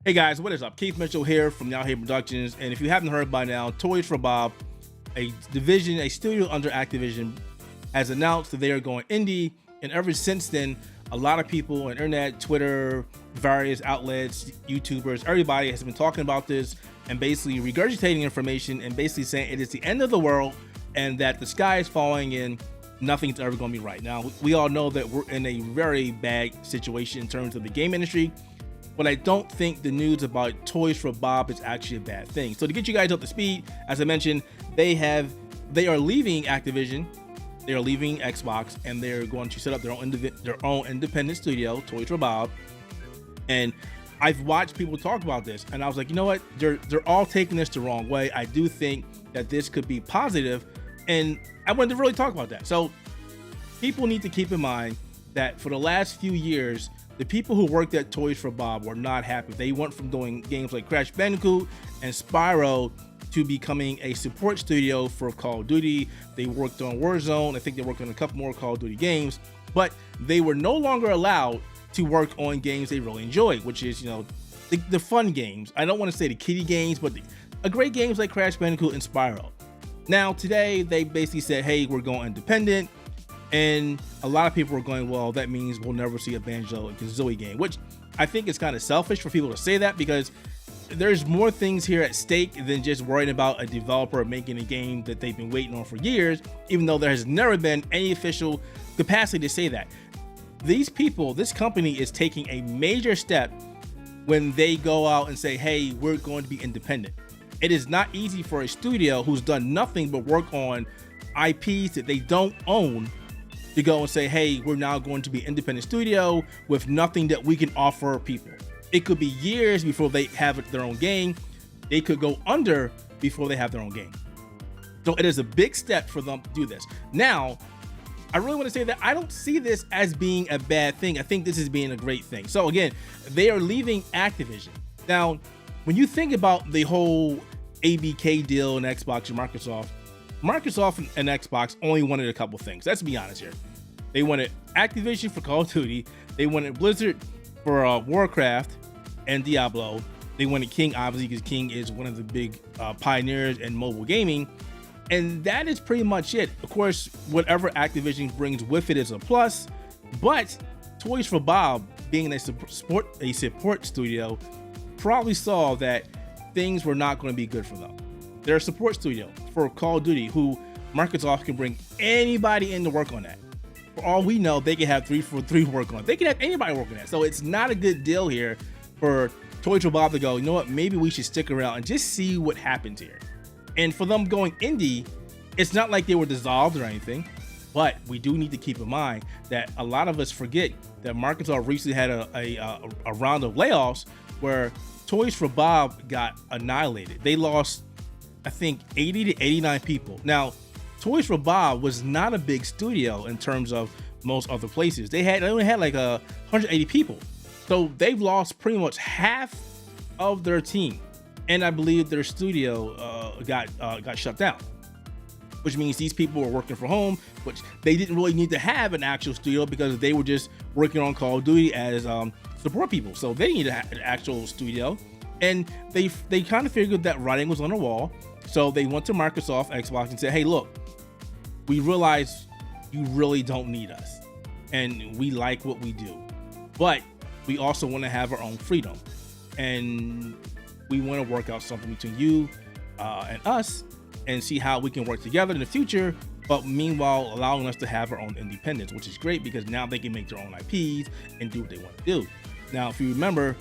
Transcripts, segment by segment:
Hey guys, what is up? Keith Mitchell here from the Outerhaven Productions, and if you haven't heard by now, Toys for Bob, a studio under Activision, has announced that they are going indie, and ever since then, a lot of people on internet, Twitter, various outlets, YouTubers, everybody has been talking about this and basically regurgitating information and basically saying it is the end of the world and that the sky is falling and nothing's ever going to be right. Now, we all know that we're in a very bad situation in terms of the game industry, but I don't think the news about Toys for Bob is actually a bad thing. So to get you guys up to speed, as I mentioned, they are leaving Activision, they are leaving Xbox, and they're going to set up their own independent studio, Toys for Bob. And I've watched people talk about this, and I was like, you know what? They're all taking this the wrong way. I do think that this could be positive, and I wanted to really talk about that. So people need to keep in mind that for the last few years, the people who worked at Toys for Bob were not happy. They went from doing games like Crash Bandicoot and Spyro to becoming a support studio for Call of Duty. They worked on Warzone. I think they worked on a couple more Call of Duty games, but they were no longer allowed to work on games they really enjoyed, which is, the fun games. I don't want to say the kiddie games, but the great games like Crash Bandicoot and Spyro. Now, today, they basically said, hey, we're going independent. And a lot of people are going, well, that means we'll never see a Banjo-Kazooie game, which I think is kind of selfish for people to say that, because there's more things here at stake than just worrying about a developer making a game that they've been waiting on for years, even though there has never been any official capacity to say that. These people, this company is taking a major step when they go out and say, hey, we're going to be independent. It is not easy for a studio who's done nothing but work on IPs that they don't own to go and say, hey, we're now going to be an independent studio with nothing that we can offer people. It could be years before they have their own game. They could go under before they have their own game. So it is a big step for them to do this. Now, I really want to say that I don't see this as being a bad thing. I think this is being a great thing. So again, they are leaving Activision. Now, when you think about the whole ABK deal in Xbox and Microsoft and Xbox only wanted a couple things. Let's be honest here. They wanted Activision for Call of Duty. They wanted Blizzard for Warcraft and Diablo. They wanted King, obviously, because King is one of the big pioneers in mobile gaming. And that is pretty much it. Of course, whatever Activision brings with it is a plus. But Toys for Bob, being a support studio, probably saw that things were not going to be good for them. They're a support studio for Call of Duty, who Microsoft can bring anybody in to work on that. For all we know, they can have 343 work on it. They can have anybody work on that. So it's not a good deal here for Toys for Bob to go, you know what, maybe we should stick around and just see what happens here. And for them going indie, it's not like they were dissolved or anything, but we do need to keep in mind that a lot of us forget that Microsoft recently had a round of layoffs where Toys for Bob got annihilated. They lost, I think, 80 to 89 people. Now, Toys for Bob was not a big studio in terms of most other places. They only had like 180 people. So they've lost pretty much half of their team. And I believe their studio got shut down, which means these people were working from home, which they didn't really need to have an actual studio because they were just working on Call of Duty as support people. So they needed an actual studio. And they kind of figured that writing was on the wall. So they went to Microsoft, Xbox, and said, hey, look, we realize you really don't need us. And we like what we do. But we also want to have our own freedom. And we want to work out something between you and us and see how we can work together in the future. But meanwhile, allowing us to have our own independence, which is great because now they can make their own IPs and do what they want to do. Now, if you remember,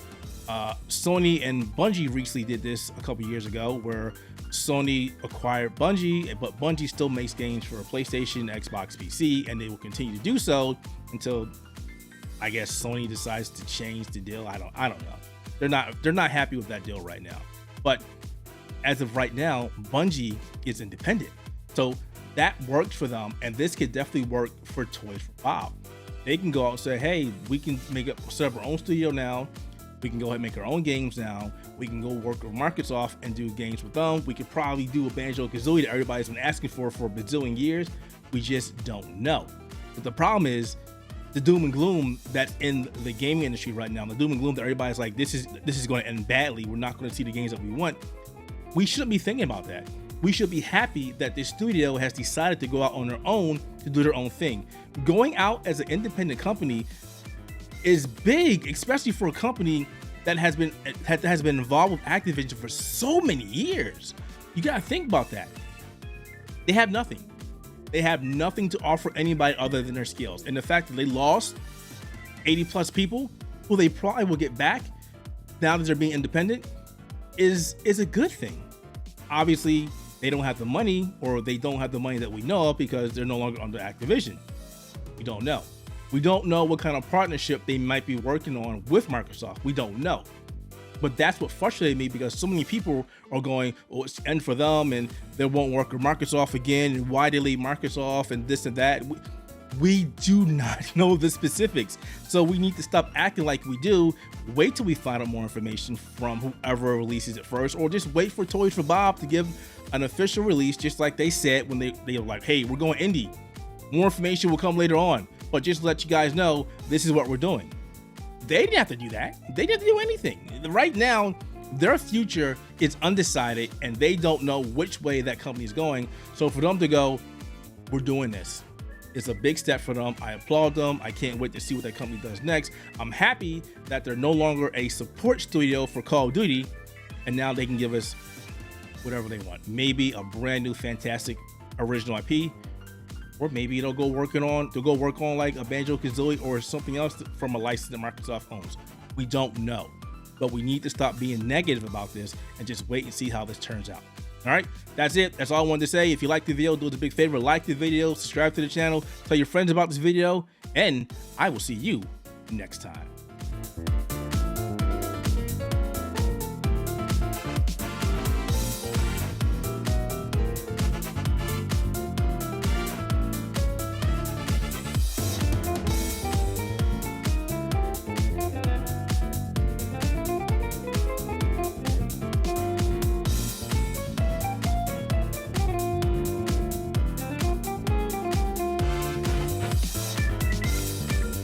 Sony and Bungie recently did this a couple years ago where Sony acquired Bungie, but Bungie still makes games for PlayStation, Xbox, PC, and they will continue to do so until, I guess, Sony decides to change the deal. I don't know. They're not happy with that deal right now. But as of right now, Bungie is independent. So that worked for them, and this could definitely work for Toys for Bob. They can go out and say, hey, we can set up our own studio now. We can go ahead and make our own games now. We can go work with Microsoft and do games with them. We could probably do a Banjo-Kazooie that everybody's been asking for a bazillion years. We just don't know. But the problem is, the doom and gloom that's in the gaming industry right now, the doom and gloom that everybody's like, this is going to end badly, we're not going to see the games that we want, we shouldn't be thinking about that. We should be happy that this studio has decided to go out on their own to do their own thing. Going out as an independent company is big, especially for a company that has been involved with Activision for so many years. You gotta think about that. They have nothing. They have nothing to offer anybody other than their skills. And the fact that they lost 80 plus people who they probably will get back now that they're being independent is a good thing. Obviously, they don't have the money, or they don't have the money that we know of because they're no longer under Activision. We don't know. We don't know what kind of partnership they might be working on with Microsoft. We don't know. But that's what frustrated me, because so many people are going, oh, it's the end for them and they won't work with Microsoft again, and why they leave Microsoft and this and that. We do not know the specifics. So we need to stop acting like we do. Wait till we find out more information from whoever releases it first, or just wait for Toys for Bob to give an official release, just like they said when they were like, hey, we're going indie. More information will come later on, but just to let you guys know, this is what we're doing. They didn't have to do that. They didn't do anything. Right now, their future is undecided, and they don't know which way that company is going. So for them to go, we're doing this, it's a big step for them. I applaud them. I can't wait to see what that company does next. I'm happy that they're no longer a support studio for Call of Duty, and now they can give us whatever they want. Maybe a brand new fantastic original IP, or maybe they'll go work on like a Banjo-Kazooie or something else from a license that Microsoft owns. We don't know, but we need to stop being negative about this and just wait and see how this turns out. All right, that's it. That's all I wanted to say. If you like the video, do us a big favor, like the video, subscribe to the channel, tell your friends about this video, and I will see you next time.